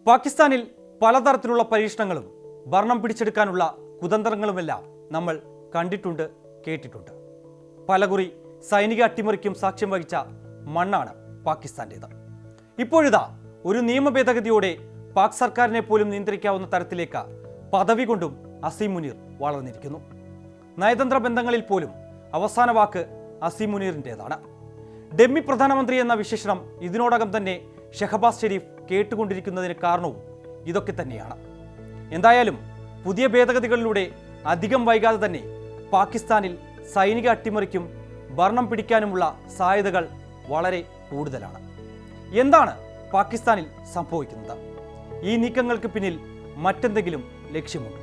പാകിസ്ഥാനിൽ പലതരത്തിലുള്ള പരീക്ഷണങ്ങളും ഭരണം പിടിച്ചെടുക്കാനുള്ള കുതന്ത്രങ്ങളുമെല്ലാം നമ്മൾ കണ്ടിട്ടുണ്ട്, കേട്ടിട്ടുണ്ട്. പലകുറി സൈനിക അട്ടിമറിക്കും സാക്ഷ്യം വഹിച്ച മണ്ണാണ് പാകിസ്ഥാൻ്റേത്. ഇപ്പോഴിതാ ഒരു നിയമ ഭേദഗതിയോടെ പാക് സർക്കാരിനെ പോലും നിയന്ത്രിക്കാവുന്ന തരത്തിലേക്ക് പദവി കൊണ്ടും അസീം മുനീർ വളർന്നിരിക്കുന്നു. നയതന്ത്ര ബന്ധങ്ങളിൽ പോലും അവസാന വാക്ക് അസീം മുനീറിൻ്റേതാണ്. ഡെമ്മി പ്രധാനമന്ത്രി എന്ന വിശേഷണം ഇതിനോടകം തന്നെ ഷഹബാസ് ഷെരീഫ് കേട്ടുകൊണ്ടിരിക്കുന്നതിന് കാരണവും ഇതൊക്കെ തന്നെയാണ്. എന്തായാലും പുതിയ ഭേദഗതികളിലൂടെ അധികം വൈകാതെ തന്നെ പാകിസ്ഥാനിൽ സൈനിക അട്ടിമറിക്കും ഭരണം പിടിക്കാനുമുള്ള സാധ്യതകൾ വളരെ കൂടുതലാണ്. എന്താണ് പാകിസ്ഥാനിൽ സംഭവിക്കുന്നത്? ഈ നീക്കങ്ങൾക്ക് പിന്നിൽ മറ്റെന്തെങ്കിലും ലക്ഷ്യമുണ്ടോ?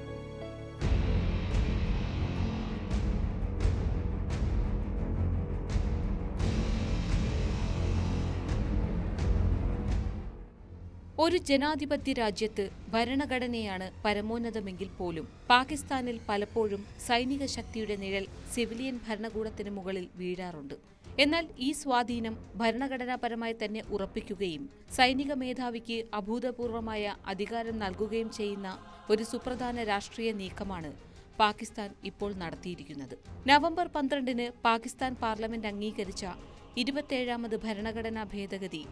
ഒരു ജനാധിപത്യ രാജ്യത്ത് ഭരണഘടനയാണ് പരമോന്നതമെങ്കിൽ പോലും പാകിസ്ഥാനിൽ പലപ്പോഴും സൈനിക ശക്തിയുടെ നിഴൽ സിവിലിയൻ ഭരണകൂടത്തിന് മുകളിൽ വീഴാറുണ്ട്. എന്നാൽ ഈ സ്വാധീനം ഭരണഘടനാപരമായി തന്നെ ഉറപ്പിക്കുകയും സൈനിക മേധാവിക്ക് അഭൂതപൂർവമായ അധികാരം നൽകുകയും ചെയ്യുന്ന ഒരു സുപ്രധാന രാഷ്ട്രീയ നീക്കമാണ് പാകിസ്ഥാൻ ഇപ്പോൾ നടത്തിയിരിക്കുന്നത്. നവംബർ 12-ന് പാകിസ്ഥാൻ പാർലമെന്റ് അംഗീകരിച്ച 27ാമത് ഭരണഘടനാ ഭേദഗതി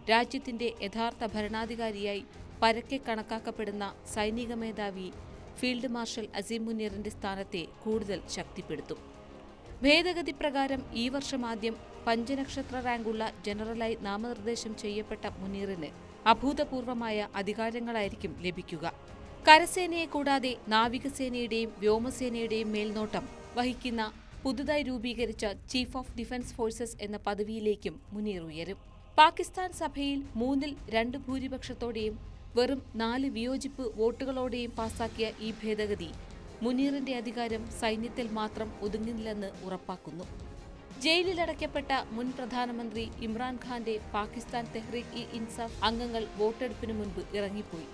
രാജ്യത്തിന്റെ യഥാർത്ഥ ഭരണാധികാരിയായി പരക്കെ കണക്കാക്കപ്പെടുന്ന സൈനിക മേധാവി ഫീൽഡ് മാർഷൽ അസീം മുനീറിന്റെ സ്ഥാനത്തെ കൂടുതൽ ശക്തിപ്പെടുത്തും. ഭേദഗതി പ്രകാരം ഈ വർഷം ആദ്യം പഞ്ചനക്ഷത്ര റാങ്കുള്ള ജനറലായി നാമനിർദ്ദേശം ചെയ്യപ്പെട്ട മുനീറിന് അഭൂതപൂർവമായ അധികാരങ്ങളായിരിക്കും ലഭിക്കുക. കരസേനയെ കൂടാതെ നാവികസേനയുടെയും വ്യോമസേനയുടെയും മേൽനോട്ടം വഹിക്കുന്ന പുതുതായി രൂപീകരിച്ച ചീഫ് ഓഫ് ഡിഫൻസ് ഫോഴ്സസ് എന്ന പദവിയിലേക്കും മുനീർ ഉയരും. പാകിസ്ഥാൻ സഭയിൽ 3/2 ഭൂരിപക്ഷത്തോടെയും വെറും 4 വിയോജിപ്പ് വോട്ടുകളോടെയും പാസാക്കിയ ഈ ഭേദഗതി മുനീറിന്റെ അധികാരം സൈന്യത്തിൽ മാത്രം ഒതുങ്ങില്ലെന്ന് ഉറപ്പാക്കുന്നു. ജയിലിലടയ്ക്കപ്പെട്ട മുൻ പ്രധാനമന്ത്രി ഇമ്രാൻഖാന്റെ പാകിസ്ഥാൻ തെഹ്രീക്ക് ഇ ഇൻസാഫ് അംഗങ്ങൾ വോട്ടെടുപ്പിന് മുൻപ് ഇറങ്ങിപ്പോയി.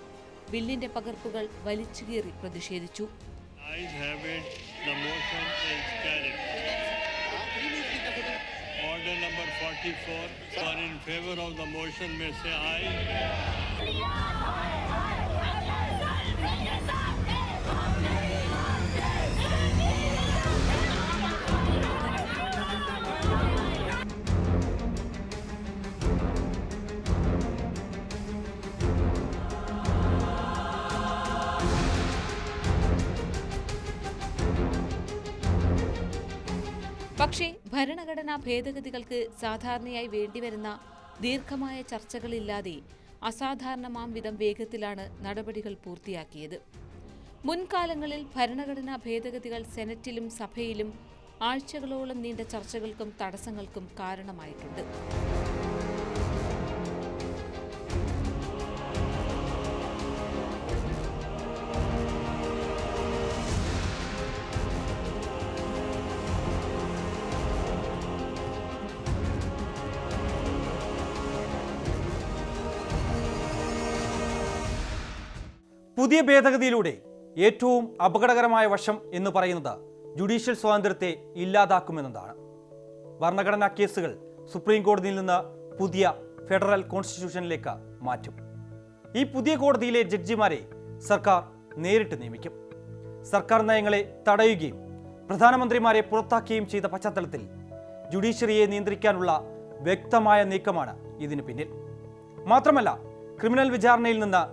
ബില്ലിന്റെ പകർപ്പുകൾ വലിച്ചുകീറി പ്രതിഷേധിച്ചു. Order number 44 for in favor of the motion may say aye. പക്ഷേ ഭരണഘടനാ ഭേദഗതികൾക്ക് സാധാരണയായി വേണ്ടിവരുന്ന ദീർഘമായ ചർച്ചകളില്ലാതെ അസാധാരണമാം വിധം വേഗത്തിലാണ് നടപടികൾ പൂർത്തിയാക്കിയത്. മുൻകാലങ്ങളിൽ ഭരണഘടനാ ഭേദഗതികൾ സെനറ്റിലും സഭയിലും ആഴ്ചകളോളം നീണ്ട ചർച്ചകൾക്കും തടസ്സങ്ങൾക്കും കാരണമായിട്ടുണ്ട്. പുതിയ ഭേദഗതിയിലൂടെ ഏറ്റവും അപകടകരമായ വശം എന്ന് പറയുന്നത് ജുഡീഷ്യൽ സ്വാതന്ത്ര്യത്തെ ഇല്ലാതാക്കുമെന്നതാണ്. ഭരണഘടനാ കേസുകൾ സുപ്രീം കോടതിയിൽ നിന്ന് പുതിയ ഫെഡറൽ കോൺസ്റ്റിറ്റ്യൂഷനിലേക്ക് മാറ്റും. ഈ പുതിയ കോടതിയിലെ ജഡ്ജിമാരെ സർക്കാർ നേരിട്ട് നിയമിക്കും. സർക്കാർ നയങ്ങളെ തടയുകയും പ്രധാനമന്ത്രിമാരെ പുറത്താക്കുകയും ചെയ്ത പശ്ചാത്തലത്തിൽ ജുഡീഷ്യറിയെ നിയന്ത്രിക്കാനുള്ള വ്യക്തമായ നീക്കമാണ് ഇതിന് പിന്നിൽ. മാത്രമല്ല, ക്രിമിനൽ വിചാരണയിൽ നിന്ന്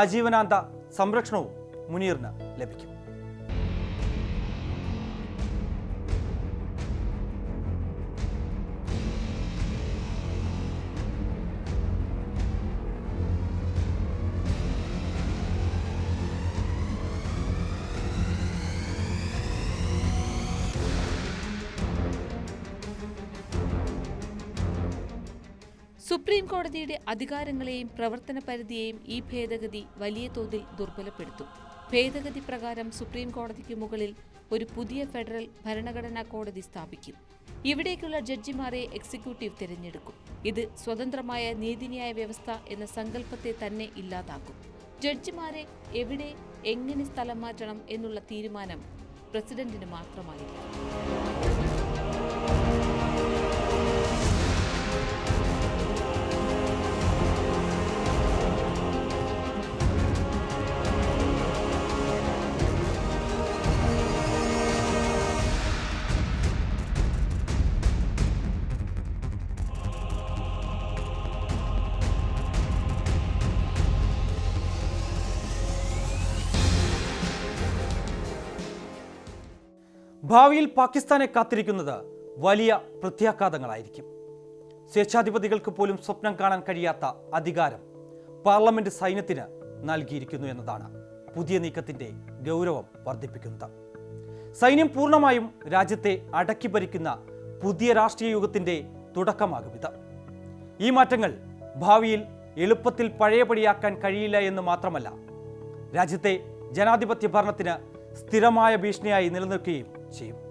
ആജീവനാന്ത സംരക്ഷണവും മുനീറിന് ലഭിക്കും. സുപ്രീം കോടതിയുടെ അധികാരങ്ങളെയും പ്രവർത്തന പരിധിയെയും ഈ ഭേദഗതി വലിയ തോതിൽ ദുർബലപ്പെടുത്തും. ഭേദഗതി പ്രകാരം സുപ്രീം കോടതിക്ക് മുകളിൽ ഒരു പുതിയ ഫെഡറൽ ഭരണഘടനാ കോടതി സ്ഥാപിക്കും. ഇവിടേക്കുള്ള ജഡ്ജിമാരെ എക്സിക്യൂട്ടീവ് തിരഞ്ഞെടുക്കും. ഇത് സ്വതന്ത്രമായ നീതിന്യായ വ്യവസ്ഥ എന്ന സങ്കല്പത്തെ തന്നെ ഇല്ലാതാക്കും. ജഡ്ജിമാരെ എവിടെ, എങ്ങനെ സ്ഥലം മാറ്റണം എന്നുള്ള തീരുമാനം പ്രസിഡന്റിന് മാത്രമായിരിക്കും. ഭാവിയിൽ പാകിസ്ഥാനെ കാത്തിരിക്കുന്നത് വലിയ പ്രത്യാഘാതങ്ങളായിരിക്കും. സ്വേച്ഛാധിപതികൾക്ക് പോലും സ്വപ്നം കാണാൻ കഴിയാത്ത അധികാരം പാർലമെന്റ് സൈന്യത്തിന് നൽകിയിരിക്കുന്നു എന്നതാണ് പുതിയ നീക്കത്തിന്റെ ഗൗരവം വർദ്ധിപ്പിക്കുന്നത്. സൈന്യം പൂർണ്ണമായും രാജ്യത്തെ അടക്കി ഭരിക്കുന്ന പുതിയ രാഷ്ട്രീയ യുഗത്തിന്റെ തുടക്കമാകും ഇത്. ഈ മാറ്റങ്ങൾ ഭാവിയിൽ എളുപ്പത്തിൽ പഴയപടിയാക്കാൻ കഴിയില്ല എന്ന് മാത്രമല്ല, രാജ്യത്തെ ജനാധിപത്യ ഭരണത്തിന് സ്ഥിരമായ ഭീഷണിയായി നിലനിൽക്കുകയും ചെയ്യും.